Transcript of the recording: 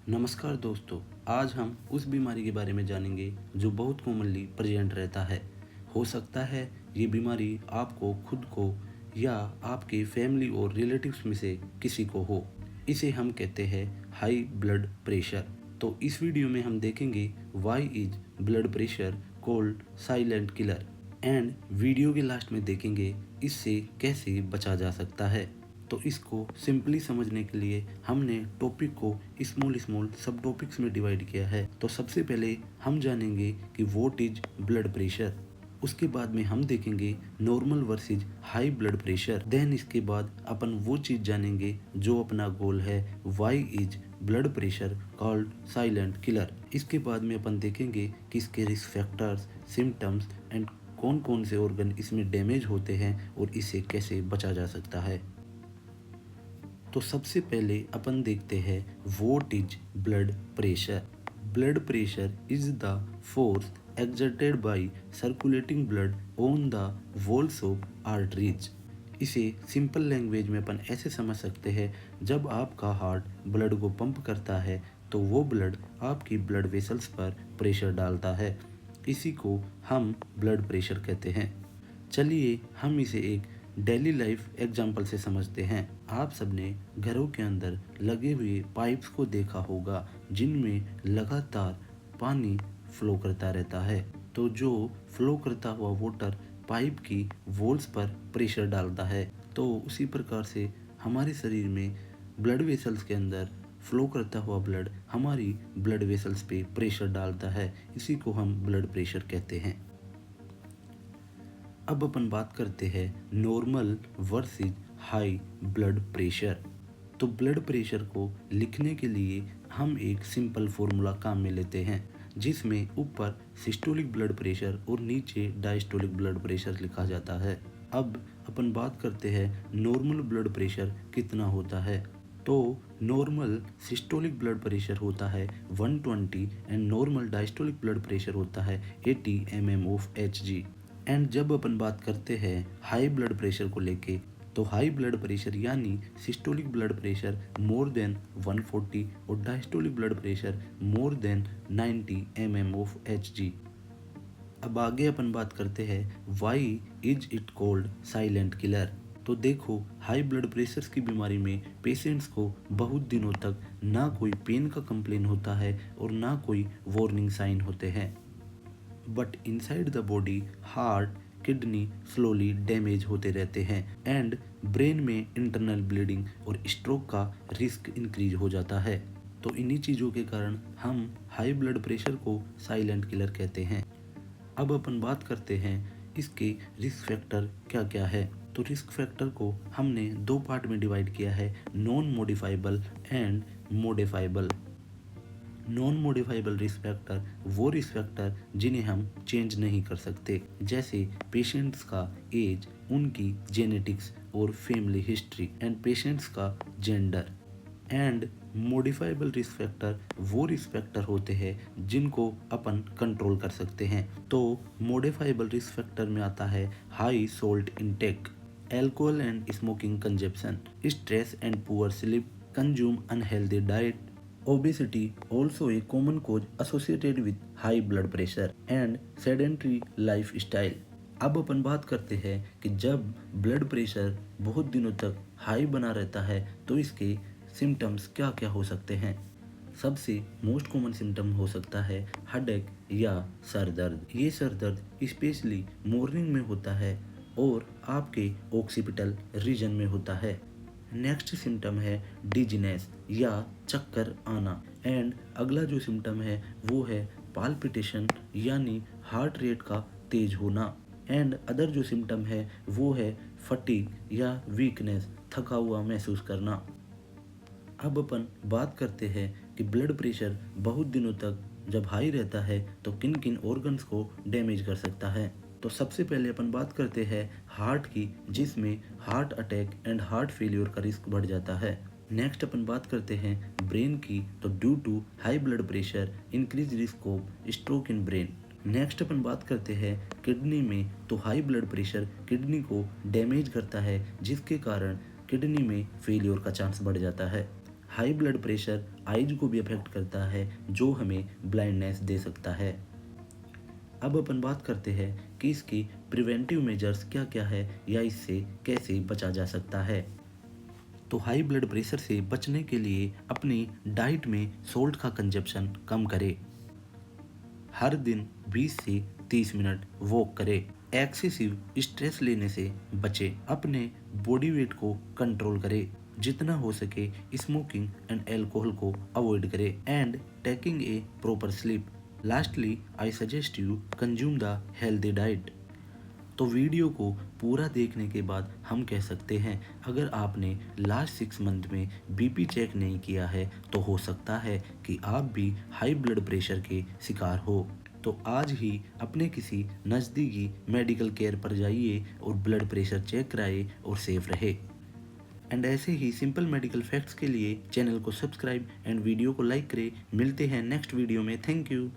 नमस्कार दोस्तों। आज हम उस बीमारी के बारे में जानेंगे जो बहुत कॉमनली प्रेजेंट रहता है। हो सकता है ये बीमारी आपको खुद को या आपके फैमिली और रिलेटिव्स में से किसी को हो। इसे हम कहते हैं हाई ब्लड प्रेशर। तो इस वीडियो में हम देखेंगे why is blood pressure called silent killer and video के लास्ट में देखेंगे इससे कैसे बचा जा सकता है। तो इसको सिंपली समझने के लिए हमने टॉपिक को स्मॉल सब टॉपिक्स में डिवाइड किया है। तो सबसे पहले हम जानेंगे कि व्हाट इज ब्लड प्रेशर। उसके बाद में हम देखेंगे normal versus high blood pressure. Then इसके बाद अपन वो चीज़ जानेंगे जो अपना गोल है, why is blood pressure called silent killer. इसके बाद में अपन देखेंगे कि इसके रिस्क फैक्टर्स, सिम्टम्स एंड कौन कौन से ऑर्गन इसमें डैमेज होते हैं और इसे कैसे बचा जा सकता है। तो सबसे पहले अपन देखते हैं what is blood pressure. Blood pressure is the force exerted by circulating blood on the walls of arteries। इसे सिंपल लैंग्वेज में अपन ऐसे समझ सकते हैं, जब आपका हार्ट ब्लड को पंप करता है तो वो ब्लड आपकी ब्लड वेसल्स पर प्रेशर डालता है। इसी को हम ब्लड प्रेशर कहते हैं। चलिए हम इसे एक डेली लाइफ एग्जाम्पल से समझते हैं। आप सबने घरों के अंदर लगे हुए पाइप्स को देखा होगा जिनमें लगातार पानी फ्लो करता रहता है। तो जो फ्लो करता हुआ वाटर पाइप की वॉल्स पर प्रेशर डालता है, तो उसी प्रकार से हमारे शरीर में ब्लड वेसल्स के अंदर फ्लो करता हुआ ब्लड हमारी ब्लड वेसल्स पे प्रेशर डालता है। इसी को हम ब्लड प्रेशर कहते हैं। अब अपन बात करते हैं normal versus high blood pressure. तो ब्लड प्रेशर को लिखने के लिए हम एक सिंपल फॉर्मूला काम में लेते हैं, जिसमें ऊपर सिस्टोलिक ब्लड प्रेशर और नीचे डायस्टोलिक ब्लड प्रेशर लिखा जाता है। अब अपन बात करते हैं नॉर्मल ब्लड प्रेशर कितना होता है। तो नॉर्मल सिस्टोलिक ब्लड प्रेशर होता है 120 and normal diastolic blood pressure होता है 80 mmHg। एंड जब अपन बात करते हैं हाई ब्लड प्रेशर को लेके, तो हाई ब्लड प्रेशर यानी systolic blood pressure more than 140 और diastolic blood pressure more than 90 mmHg। अब आगे अपन बात करते हैं why is it called silent killer. तो देखो, हाई ब्लड प्रेशर की बीमारी में पेशेंट्स को बहुत दिनों तक ना कोई पेन का कंप्लेन होता है और ना कोई वार्निंग साइन होते हैं, but inside the body heart kidney slowly damage होते रहते हैं एंड ब्रेन में इंटरनल ब्लीडिंग और स्ट्रोक का रिस्क इंक्रीज हो जाता है। तो इन्हीं चीज़ों के कारण हम हाई ब्लड प्रेशर को साइलेंट किलर कहते हैं। अब अपन बात करते हैं इसके रिस्क फैक्टर क्या क्या है। तो रिस्क फैक्टर को हमने दो पार्ट में डिवाइड किया है, non modifiable and modifiable. Non modifiable risk factor वो रिस्क फैक्टर जिन्हें हम चेंज नहीं कर सकते, जैसे पेशेंट्स का एज, उनकी जेनेटिक्स और फैमिली हिस्ट्री एंड पेशेंट्स का gender. And modifiable risk factor वो रिस्क फैक्टर होते हैं जिनको अपन कंट्रोल कर सकते हैं। तो मॉडिफाइबल रिस्क फैक्टर में आता है high salt intake, alcohol and smoking consumption, stress and poor sleep, consume unhealthy diet, obesity also a common cause associated with high blood pressure and sedentary lifestyle। अब अपन बात करते हैं कि जब ब्लड प्रेशर बहुत दिनों तक हाई बना रहता है तो इसके सिम्टम्स क्या क्या हो सकते हैं। सबसे मोस्ट कॉमन सिम्टम हो सकता है हेडेक या सर दर्द। ये सर दर्द स्पेशली मॉर्निंग में होता है और आपके ऑक्सीपिटल रीजन में होता है। नेक्स्ट सिम्टम है डिजीनेस या चक्कर आना। एंड अगला जो सिम्टम है वो है पाल्पिटेशन यानी हार्ट रेट का तेज होना। एंड अदर जो सिम्टम है वो है फटीग या वीकनेस, थका हुआ महसूस करना। अब अपन बात करते हैं कि ब्लड प्रेशर बहुत दिनों तक जब हाई रहता है तो किन किन ऑर्गन्स को डैमेज कर सकता है। तो सबसे पहले अपन बात करते हैं हार्ट की, जिसमें heart attack and heart failure का रिस्क बढ़ जाता है। नेक्स्ट अपन बात करते हैं ब्रेन की, तो due to high blood pressure increase risk of stroke in brain. Next अपन बात करते हैं किडनी में, तो हाई ब्लड प्रेशर किडनी को डैमेज करता है जिसके कारण किडनी में फेलियर का चांस बढ़ जाता है। हाई ब्लड प्रेशर आइज को भी अफेक्ट करता है, जो हमें ब्लाइंडनेस दे सकता है। अब अपन बात करते हैं कि इसकी प्रिवेंटिव मेजर्स क्या क्या है या इससे कैसे बचा जा सकता है। तो हाई ब्लड प्रेशर से बचने के लिए अपनी डाइट में सोल्ट का कंजप्शन कम करें। हर दिन 20 से 30 मिनट वॉक करें। एक्सेसिव स्ट्रेस लेने से बचें। अपने बॉडी वेट को कंट्रोल करें। जितना हो सके स्मोकिंग एंड अल्कोहल को अवॉइड करें and taking a proper sleep. Lastly I suggest you consume the healthy diet. तो वीडियो को पूरा देखने के बाद हम कह सकते हैं, अगर आपने लास्ट 6 मंथ में बीपी चेक नहीं किया है तो हो सकता है कि आप भी हाई ब्लड प्रेशर के शिकार हो। तो आज ही अपने किसी नज़दीकी मेडिकल केयर पर जाइए और ब्लड प्रेशर चेक कराइए और सेफ रहे। एंड ऐसे ही सिंपल मेडिकल फैक्ट्स के लिए चैनल को सब्सक्राइब एंड वीडियो को लाइक करें। मिलते हैं नेक्स्ट वीडियो में। Thank you.